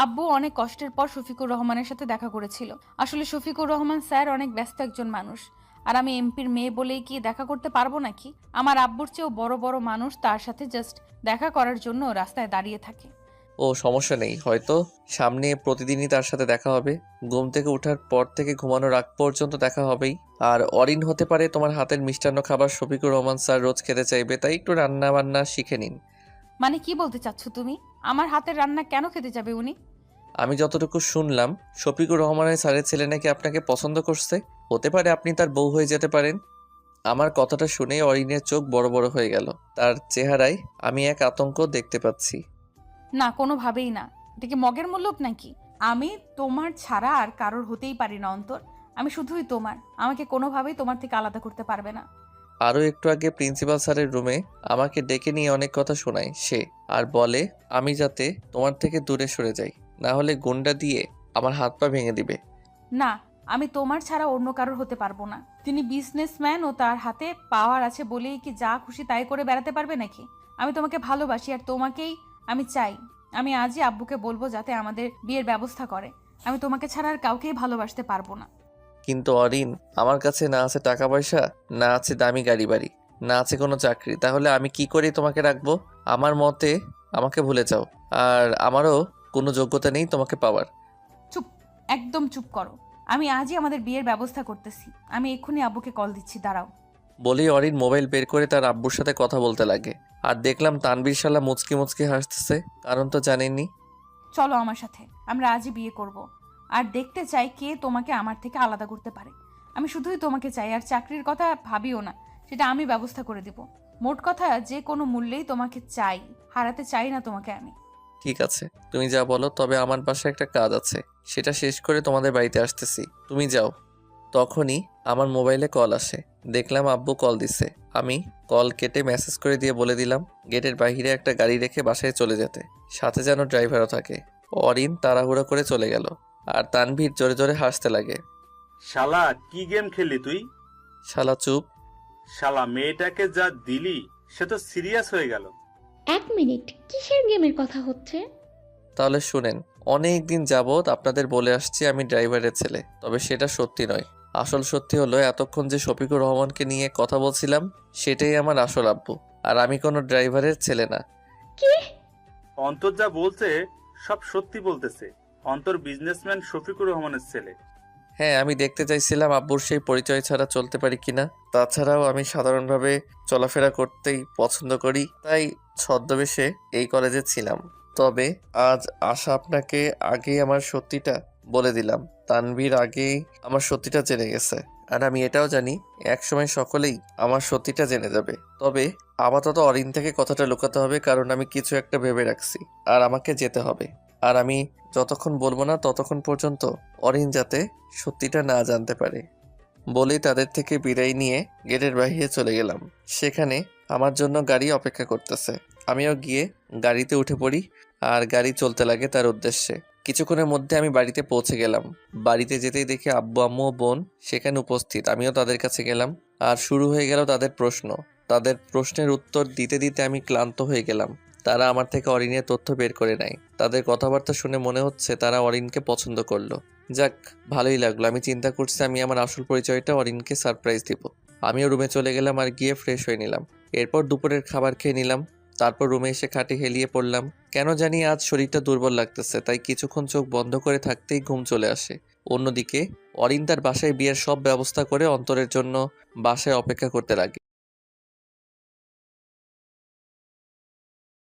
আব্বু অনেক কষ্টের পর শফিকুর রহমানের সাথে দেখা করেছিল। আসলে শফিকুর রহমান স্যার অনেক ব্যস্ত একজন মানুষ, আর আমি এমপির মেয়ে বলেই কি দেখা করতে পারবো নাকি? আমার আব্বুর চেয়েও বড় বড় মানুষ তার সাথে জাস্ট দেখা করার জন্য রাস্তায় দাঁড়িয়ে থাকে। ও সমস্যা নেই, হয়তো সামনে প্রতিদিনই তার সাথে দেখা হবে। ঘুম থেকে ওঠার পর থেকে ঘুমানোর আগ পর্যন্ত দেখা হবেই। আর অরিন হতে পারে তোমার হাতের মিষ্টান্ন খাবার শফিকুর রহমান স্যার রোজ খেতে চাইবে, তাই একটু রান্না বান্না শিখে নিন। মানে কি বলতে চাচ্ছ তুমি? আমার হাতের রান্না কেন খেতে যাবে উনি? আমি যতটুকু শুনলাম, শফিকুর রহমানের স্যারের ছেলে নাকি আপনাকে পছন্দ করছে। হতে পারে আপনি তার বউ হয়ে যেতে পারেন। আমার কথাটা শুনে অরিনের চোখ বড় বড় হয়ে গেল। তার চেহারায় আমি এক আতঙ্ক দেখতে পাচ্ছি। না, কোনোভাবেই না। এটা কি মগের মূল্য নাকি? আমি তোমার ছাড়া আর কারোর হতেই পারি না অন্তর। আমি শুধুই তোমার। আমাকে কোনোভাবেই তোমার থেকে আলাদা করতে পারবে না। আরও একটু আগে প্রিন্সিপাল স্যারের রুমে আমাকে ডেকে নিয়ে অনেক কথা শোনায় সে, আর বলে আমি যাতে তোমার থেকে দূরে সরে যাই, না হলে গুন্ডা দিয়ে আমার হাত পা ভেঙে দিবে। না, আমি তোমার ছাড়া অন্য কারোর হতে পারবো না। তিনি বিজনেসম্যান ও তার হাতে পাওয়ার আছে বলেই কি যা খুশি তাই করে বেড়াতে পারবে নাকি? আমি তোমাকে ভালোবাসি আর তোমাকেই আমি চাই। আমি আজই আব্বুকে বলবো যাতে আমাদের বিয়ের ব্যবস্থা করে। আমি তোমাকে ছাড়া আর কাউকেই ভালোবাসতে পারবো না। কিন্তু অরিন, আমার কাছে না আছে টাকা পয়সা, না আছে দামি গাড়ি বাড়ি, না আছে কোনো চাকরি, তাহলে আমি কি করে তোমাকে রাখবো? আমার মতে আমাকে ভুলে যাও। আর আমারও কোনো যোগ্যতা নেই তোমাকে পাওয়ার। চুপ, একদম চুপ করো। আমি আজই আমাদের বিয়ের ব্যবস্থা করতেছি। আমি এক্ষুনি আব্বুকে কল দিচ্ছি, দাঁড়াও। বলেই অরিন মোবাইল বের করে তার আব্বুর সাথে কথা বলতে লাগে। আর দেখলাম তানবীর শালা মুচকি মুচকি হাসতেছে, কারণ তো জানেননি। চলো আমার সাথে, আমরা আজই বিয়ে করব। আর দেখতে চাই কে তোমাকে আমার থেকে আলাদা করতে পারে। আমি শুধুই তোমাকে চাই, আর চাকরির কথা ভাবিও না, সেটা আমি ব্যবস্থা করে দেব। মোট কথা, যে কোনো মূল্যেই তোমাকে চাই, হারাতে চাই না তোমাকে আমি। ঠিক আছে, তুমি যা বলো, তবে আমার বাসায় একটা কাজ আছে, সেটা শেষ করে তোমাদের বাড়িতে আসতেছি, তুমি যাও। তখনই আমার মোবাইলে কল আসে। দেখলাম আব্বু কল দিছে। আমি কল কেটে মেসেজ করে দিয়ে বলে দিলাম গেটের বাইরে একটা গাড়ি রেখে বাসায় চলে যেতে, সাথে যেন ড্রাইভারও থাকে। অরিন তাড়াহুড়ো করে চলে গেল, আর তানভীর জোরে জোরে হাসতে লাগে। শালা কি গেম খেললি তুই? শালা চুপ। শালা মেয়েটাকে যা দিলি, সে তো সিরিয়াস হয়ে গেল। 1 মিনিট, কিসের গেমের কথা হচ্ছে? তাহলে শুনেন, অনেক দিন যাবৎ আপনাদের বলে আসছি আমি ড্রাইভারের ছেলে, তবে সেটা সত্যি নয়। আসল সত্যি হলো এতক্ষণ যে শফিকুর রহমানকে নিয়ে কথা বলছিলাম, সেটাই আমার আসল আব্বু, আর আমি কোনো ড্রাইভারের ছেলে না। কি? অন্তর যা বলছে সব সত্যি বলতেছে। অন্তর বিজনেসম্যান শফিকুর রহমানের ছেলে। হ্যাঁ, আমি দেখতে চাইছিলাম আব্বুর সেই পরিচয় ছাড়া চলতে পারি কিনা। তাছাড়াও আমি সাধারণভাবে চলাফেরা করতেই পছন্দ করি, তাই ছদ্মবেশে এই কলেজে ছিলাম। তবে আজ আশা আপনাকে আগেই আমার সত্যিটা বলে দিলাম। তানভীর আগেই আমার সত্যিটা জেনে গেছে, আর আমি এটাও জানি একসময় সকলেই আমার সত্যিটা জেনে যাবে। তবে আপাতত অরিন থেকে কথাটা লুকাতে হবে, কারণ আমি কিছু একটা ভেবে রাখছি, আর আমাকে যেতে হবে। আর আমি যতক্ষণ বলবো না ততক্ষণ পর্যন্ত অরিন যাতে সত্যিটা না জানতে পারে। বলেই তাদের থেকে বিদায় নিয়ে গেটের বাইরে চলে গেলাম। সেখানে আমার জন্য গাড়ি অপেক্ষা করতেছে। আমিও গিয়ে গাড়িতে উঠে পড়ি, আর গাড়ি চলতে লাগে তার উদ্দেশ্যে। কিছুক্ষণের মধ্যে আমি বাড়িতে পৌঁছে গেলাম। বাড়িতে যেতেই দেখি আব্বু আম্মু ও বোন সেখানে উপস্থিত। আমিও তাদের কাছে গেলাম, আর শুরু হয়ে গেল তাদের প্রশ্ন। তাদের প্রশ্নের উত্তর দিতে দিতে আমি ক্লান্ত হয়ে গেলাম। তারা আমার থেকে অরিনের তথ্য বের করে নেয়। তাদের কথাবার্তা শুনে মনে হচ্ছে তারা অরিনকে পছন্দ করলো। যাক, ভালোই লাগলো। আমি চিন্তা করছি আমি আমার আসল পরিচয়টা অরিনকে সারপ্রাইজ দিব। আমিও রুমে চলে গেলাম আর গিয়ে ফ্রেশ হয়ে নিলাম। এরপর দুপুরের খাবার খেয়ে নিলাম। তারপর রুমে এসে খাটে হেলিয়ে পড়লাম। কেন জানি আজ শরীরটা দুর্বল লাগতেছে, তাই কিছুক্ষণ চোখ বন্ধ করে থাকতেই ঘুম চলে আসে। অন্যদিকে অরিন তার বাসায় বিয়ের সব ব্যবস্থা করে অন্তরের জন্য বাসায় অপেক্ষা করতে লাগে।